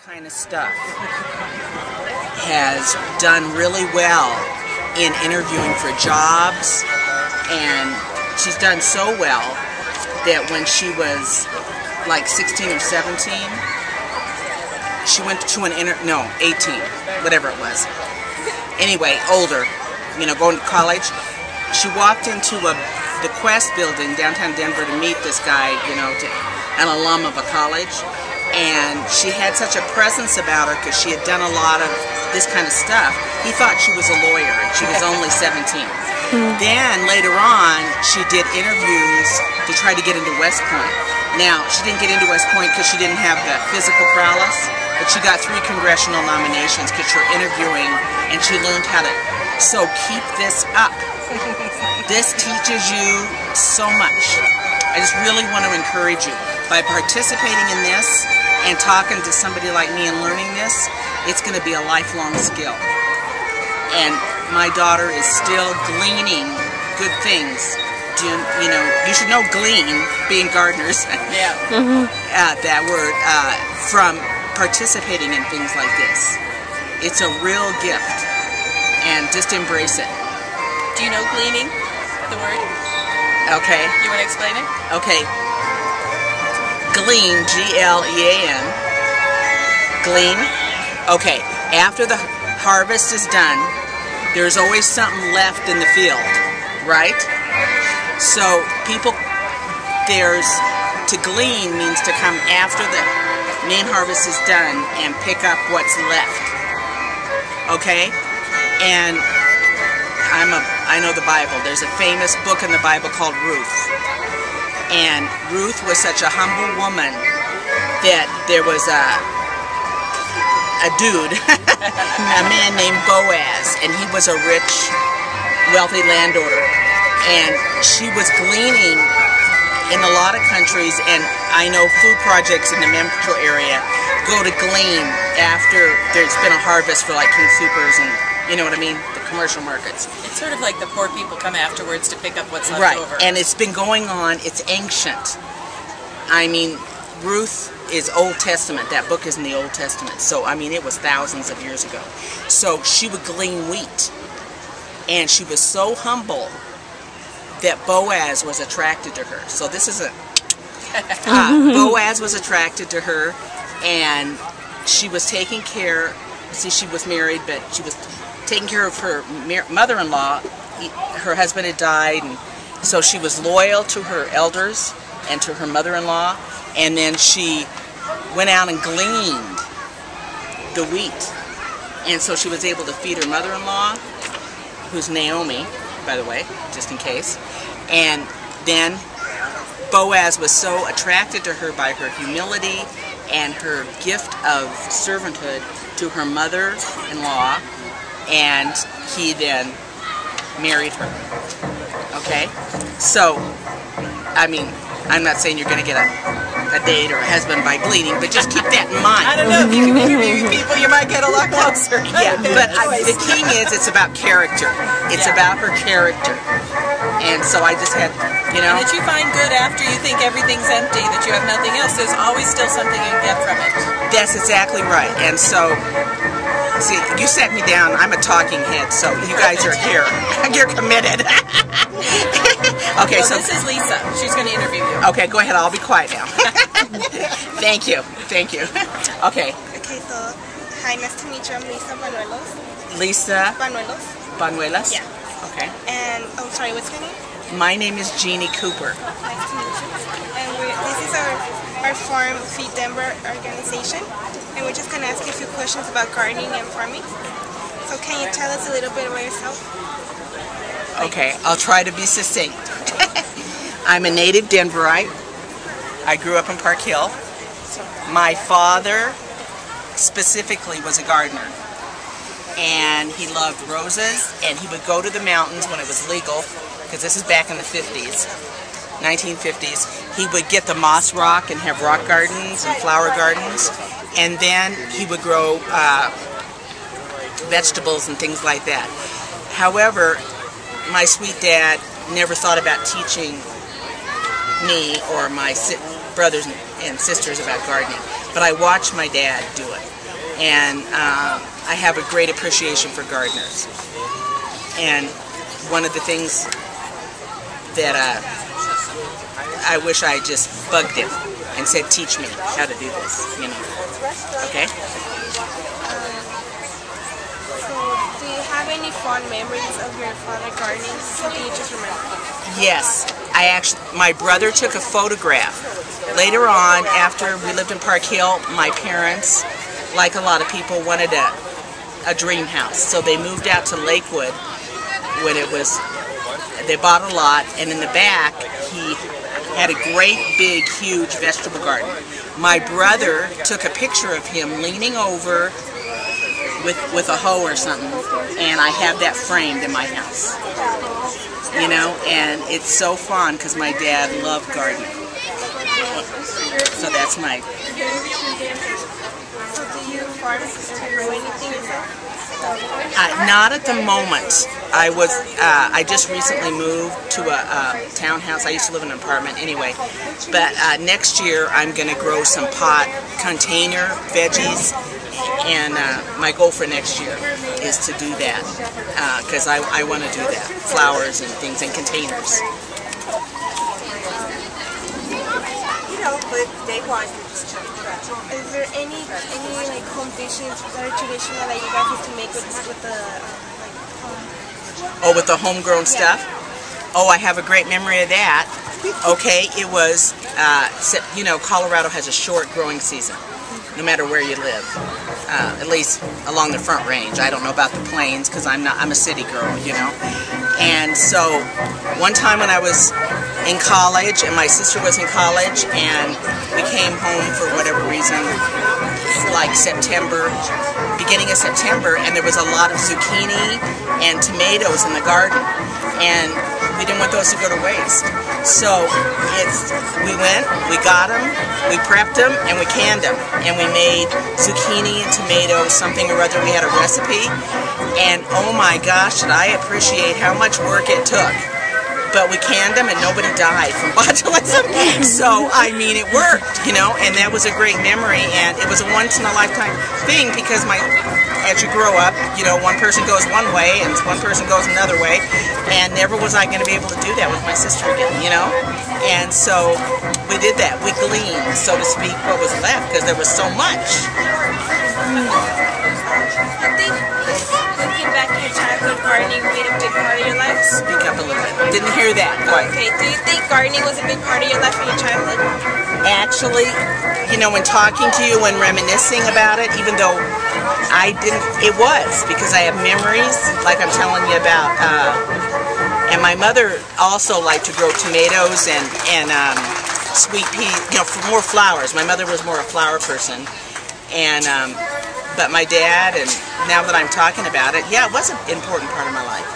Kind of stuff has done really well in interviewing for jobs, and she's done so well that when she was like 16 or 17, she went to an 18, whatever it was. Anyway, older, going to college. She walked into the Quest building downtown Denver to meet this guy, an alum of a college. And she had such a presence about her because she had done a lot of this kind of stuff. He thought she was a lawyer, and she was only 17. Then, later on, she did interviews to try to get into West Point. Now, she didn't get into West Point because she didn't have the physical prowess, but she got 3 congressional nominations because you're interviewing, and she learned how to. So keep this up. This teaches you so much. I just really want to encourage you. By participating in this and talking to somebody like me and learning this, it's going to be a lifelong skill. And my daughter is still gleaning good things. You should know glean, being gardeners. Yeah. That word, from participating in things like this. It's a real gift, and just embrace it. Do you know gleaning, the word? Okay. You want to explain it? Okay. Glean, G-L-E-A-N, glean. Okay, after the harvest is done, there's always something left in the field, right? So to glean means to come after the main harvest is done and pick up what's left, okay? And I know the Bible. There's a famous book in the Bible called Ruth. And Ruth was such a humble woman that there was a dude, a man named Boaz, and he was a rich, wealthy landowner. And she was gleaning in a lot of countries, and I know food projects in the metro area go to glean after there's been a harvest for like King Soopers and, you know what I mean? Commercial markets. It's sort of like the poor people come afterwards to pick up what's left over. Right, and it's been going on, it's ancient. I mean, Ruth is Old Testament. That book is in the Old Testament. So, I mean, it was thousands of years ago. So, she would glean wheat. And she was so humble that Boaz was attracted to her. So, this is Boaz was attracted to her, and she was taking care, she was married, but she was taking care of her mother-in-law. Her husband had died, and so she was loyal to her elders and to her mother-in-law, and then she went out and gleaned the wheat, and so she was able to feed her mother-in-law, who's Naomi, by the way, just in case. And then Boaz was so attracted to her by her humility and her gift of servanthood to her mother-in-law, and he then married her. Okay? So, I mean, I'm not saying you're going to get a date or a husband by gleaning, but just keep that in mind. I don't know, if you can interview people, you might get a lot closer. Yeah, but the key is it's about character. It's about her character. And so I just had, And that you find good after you think everything's empty, that you have nothing else. There's always still something you can get from it. That's exactly right. And so, see, you set me down. I'm a talking head, so you guys are here. You're committed. Okay, so this is Lisa. She's going to interview you. Okay, go ahead. I'll be quiet now. Thank you. Thank you. Okay. Okay, so, hi, nice to meet you. I'm Lisa Banuelos. Lisa? Banuelos. Banuelos? Yeah. Okay. And, oh, sorry, what's your name? My name is Jeannie Cooper. Nice to meet you. And this is our Farm Feed Denver organization. And we're just going to ask you a few questions about gardening and farming. So can you tell us a little bit about yourself? Okay, I'll try to be succinct. I'm a native Denverite. I grew up in Park Hill. My father specifically was a gardener. And he loved roses, and he would go to the mountains when it was legal, because this is back in the 50s, 1950s. He would get the moss rock and have rock gardens and flower gardens, and then he would grow vegetables and things like that. However, my sweet dad never thought about teaching me or my brothers and sisters about gardening. but I watched my dad do it, and I have a great appreciation for gardeners. And one of the things that I wish I just bugged him and said, teach me how to do this, you know. Okay? So, do you have any fond memories of your father gardening? Something you just remember? Yes. My brother took a photograph. Later on, after we lived in Park Hill, my parents, like a lot of people, wanted a dream house. So they moved out to Lakewood when they bought a lot, and in the back, he had a great, big, huge vegetable garden. My brother took a picture of him leaning over with a hoe or something, and I have that framed in my house. You know, and it's so fun because my dad loved gardening. So that's my... So do you farm to grow anything yourself? Not at the moment. I just recently moved to a townhouse. I used to live in an apartment anyway. But next year I'm going to grow some pot container veggies. And my goal for next year is to do that, because I want to do that. Flowers and things in containers. Is there any like home dishes that are traditional that you guys used to make with the Oh, with the homegrown stuff? Oh, I have a great memory of that. Okay, it was, you know, Colorado has a short growing season, no matter where you live. At least along the Front Range. I don't know about the plains because I'm a city girl, you know. And so one time when I was in college and my sister was in college and we came home for whatever reason, like September, beginning of September, and there was a lot of zucchini and tomatoes in the garden, and we didn't want those to go to waste. So we went, we got them, we prepped them, and we canned them, and we made zucchini and tomatoes, something or other. We had a recipe, and oh my gosh, did I appreciate how much work it took. But we canned them and nobody died from botulism. So, I mean, it worked, you know, and that was a great memory, and it was a once-in-a-lifetime thing because as you grow up, you know, one person goes one way and one person goes another way, and never was I going to be able to do that with my sister again, you know. And so we did that. We gleaned, so to speak, what was left because there was so much. I think looking back at your childhood, gardening played a big part of your life? Speak up a little bit. Didn't hear that quite. Okay, do you think gardening was a big part of your life in your childhood? Actually, you know, when talking to you and reminiscing about it, even though I didn't, it was, because I have memories, like I'm telling you about, and my mother also liked to grow tomatoes and sweet peas, you know, for more flowers. My mother was more a flower person, and but my dad, and now that I'm talking about it, yeah, it was an important part of my life.